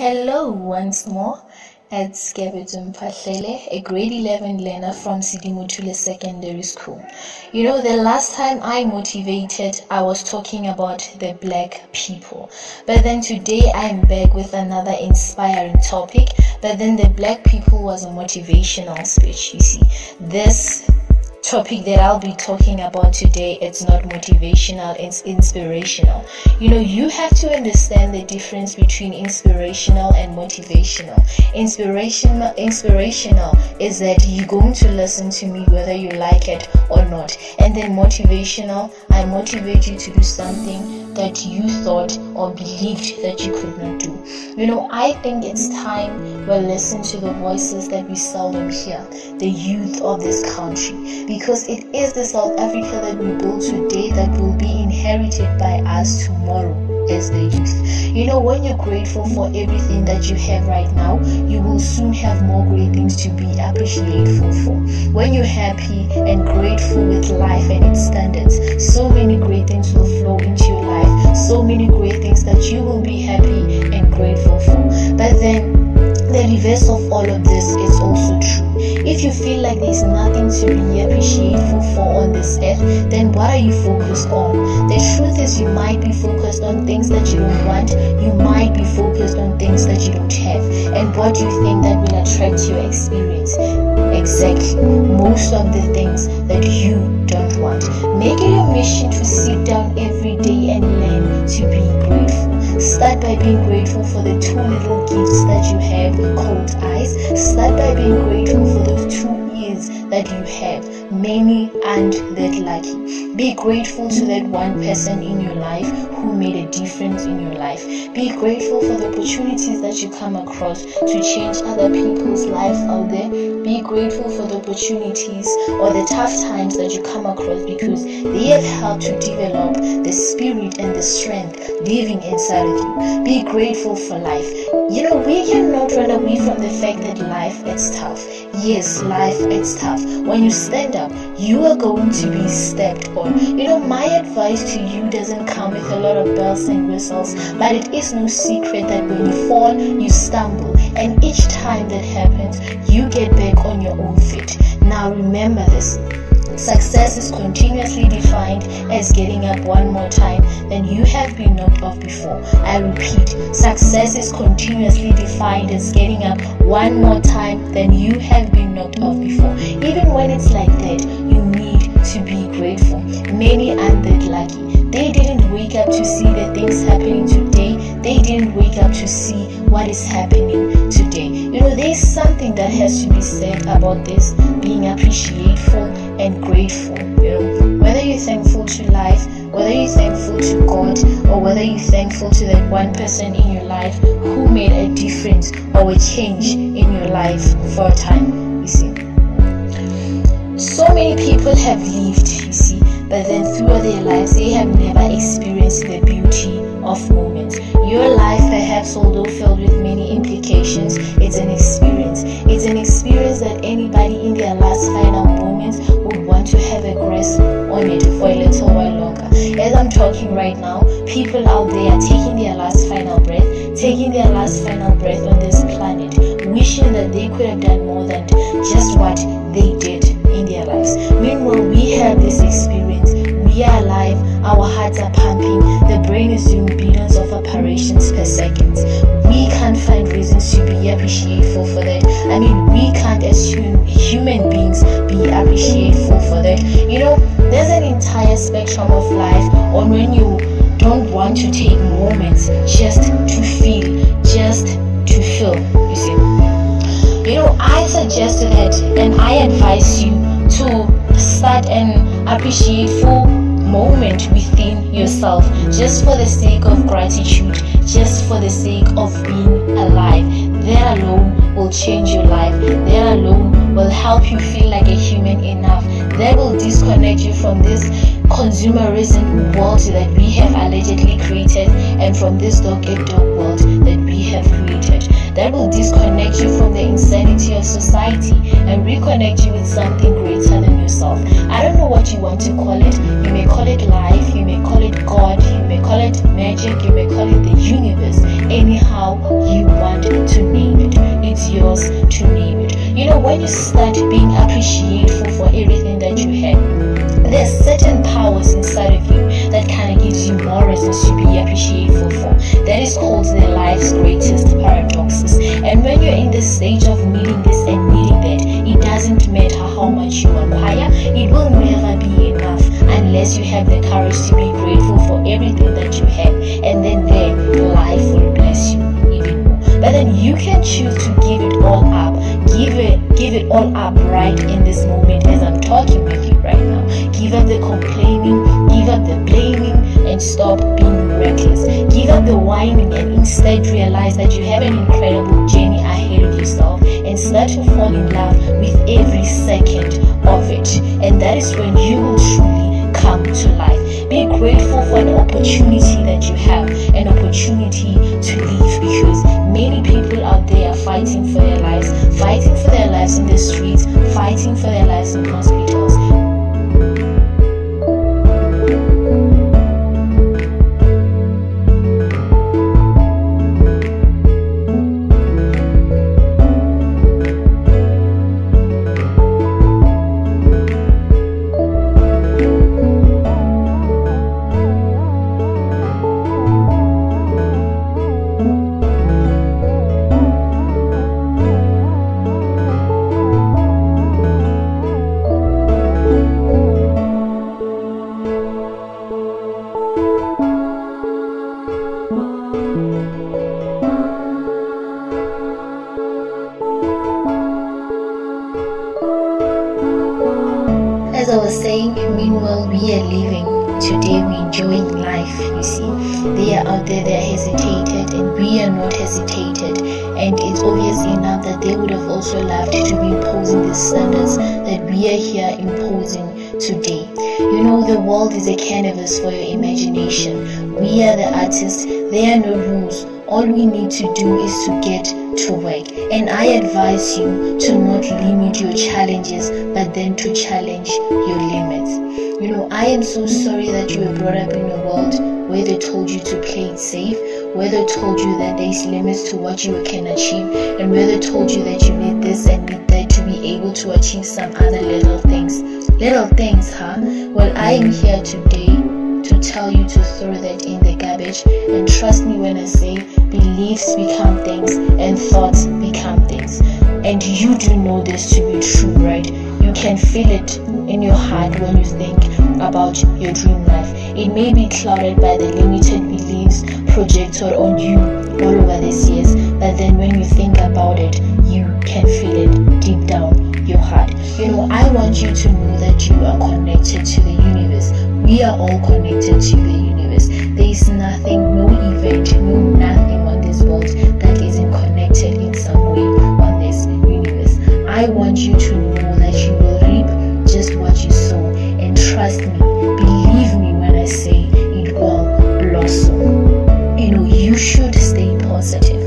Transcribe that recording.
Hello once more. It's Keabetswe Mphahlele, a grade 11 learner from Sidimotule Secondary School. You know, the last time I motivated, I was talking about the black people. But then today I'm back with another inspiring topic. But then the black people was a motivational speech. You see, this topic that I'll be talking about today, it's not motivational, it's inspirational. You know, you have to understand the difference between inspirational and motivational. Inspirational is that you're going to listen to me whether you like it or not. And then motivational, I motivate you to do something that you thought or believed that you could not do. You know, I think it's time we listen to the voices that we seldom hear, the youth of this country, because it is the South Africa that we build today that will be inherited by us tomorrow as the youth. You know, when you're grateful for everything that you have right now, you will soon have more great things to be appreciated for. When you're happy and grateful with life and its standards, so many great things will flow into your life, so many great things that you will be happy and grateful for. But then the reverse of all of this is also true. If you feel like there's nothing to be appreciated for on this earth, then what are you focused on? The truth is, you might be focused on things that you don't want, you might be focused on things that you don't have. And what do you think that will attract your experience? Exactly, most of the things that you don't want. Make it your mission to sit down every day and learn to be grateful. Start by being grateful for the two little gifts that you have called eyes. Start by being grateful for those 2 ears that you have. Many aren't that lucky. Be grateful to that one person in your life who made a difference in your life. Be grateful for the opportunities that you come across to change other people's lives out there. Be grateful for the opportunities or the tough times that you come across, because they have helped to develop the spirit and the strength living inside of you. Be grateful for life. You know, we cannot run away from the fact that life is tough. Yes, life is tough. When you stand up, you are going to be stepped on. You know, my advice to you doesn't come with a lot of bells and whistles, but it is no secret that when you fall, you stumble, and each time that happens, you get back on your own feet. Now remember this: success is continuously defined as getting up one more time than you have been knocked off before. I repeat, success is continuously defined as getting up one more time than you have been knocked off before. Even when it's like that, you need to be grateful. Many aren't that lucky. They didn't wake up to see the things happening today. They didn't wake up to see what is happening today. You know, there's something that has to be said about this, being appreciative and grateful. You know, whether you're thankful to life, whether you're thankful to God, or whether you're thankful to that one person in your life who made a difference or a change in your life for a time. You see, so many people have lived, you see, but then throughout their lives they have never experienced the beauty of moments. Your life, perhaps, although filled with many implications, it's an experience. It's an experience that anybody in their last final moments would want to have a grasp on it for a little while longer. As I'm talking right now, people out there are taking their last final breath, on this planet, wishing that they could have done more than just what they did in their lives. Meanwhile, we have this experience. We are alive, our hearts are pumping, the brain is doing billions of operations per second. We can't find reasons to be appreciated for that. I mean, we can't as human beings be appreciated for that. You know, there's an entire spectrum of life on when you don't want to take moments just to feel, you see. You know, I suggested that and I advise you to start an appreciable moment within yourself, just for the sake of gratitude, just for the sake of being alive. That alone will change your life. That alone will help you feel like a human enough. That will disconnect you from this consumerism world that we have allegedly created, and from this dog-eat-dog world that we have created. That will disconnect you from the insanity of society and reconnect you with something greater than yourself. I don't know what you want to call it. You may call it life, you may call it God, you may call it magic, you may call it the universe. Anyhow you want when you start being appreciative for everything that you have, there's certain powers inside of you that kind of gives you more reasons to be appreciative for. That is called the life's greatest paradoxes. And when you're in the stage of needing this and needing that, it doesn't matter how much you acquire, it will never be enough unless you have the courage to be grateful for everything that you have. And then there, life will bless you even more. But then you can choose to give it all up. Give it all up right in this moment as I'm talking with you right now. Give up the complaining, give up the blaming, and stop being reckless. Give up the whining and instead realize that you have an incredible journey ahead of yourself and start to fall in love with every second of it. And that is when you will truly come to life. Be grateful for an opportunity that you have, an opportunity to live, because many people out there are fighting for their lives in the streets, fighting for their lives in hospitals. As I was saying, meanwhile we are living, today we're enjoying life, you see. They are out there that hesitated and we are not hesitated, and it's obvious enough that they would have also loved to be imposing the standards that we are here imposing today. You know, the world is a canvas for your imagination. We are the artists, there are no rules. All we need to do is to get to work. And I advise you to not limit your challenges, but then to challenge your limits. You know, I am so sorry that you were brought up in a world where they told you to play it safe, where they told you that there's limits to what you can achieve, and where they told you that you need this and need that to be able to achieve some other little things. Little things, huh? Well, I am here today to tell you to throw that in the garbage, and trust me when I say beliefs become things and thoughts become things. And you do know this to be true, right? You can feel it in your heart when you think about your dream life. It may be clouded by the limited beliefs projected on you all over these years, but then when you think about it, you can feel it deep down your heart. You know, I want you to know that you are connected to the universe. We are all connected to the universe. There is nothing, no event, no nothing on this world that isn't connected in some way on this universe. I want you to know that you will reap just what you sow, and trust me, believe me when I say it will blossom. You know, you should stay positive.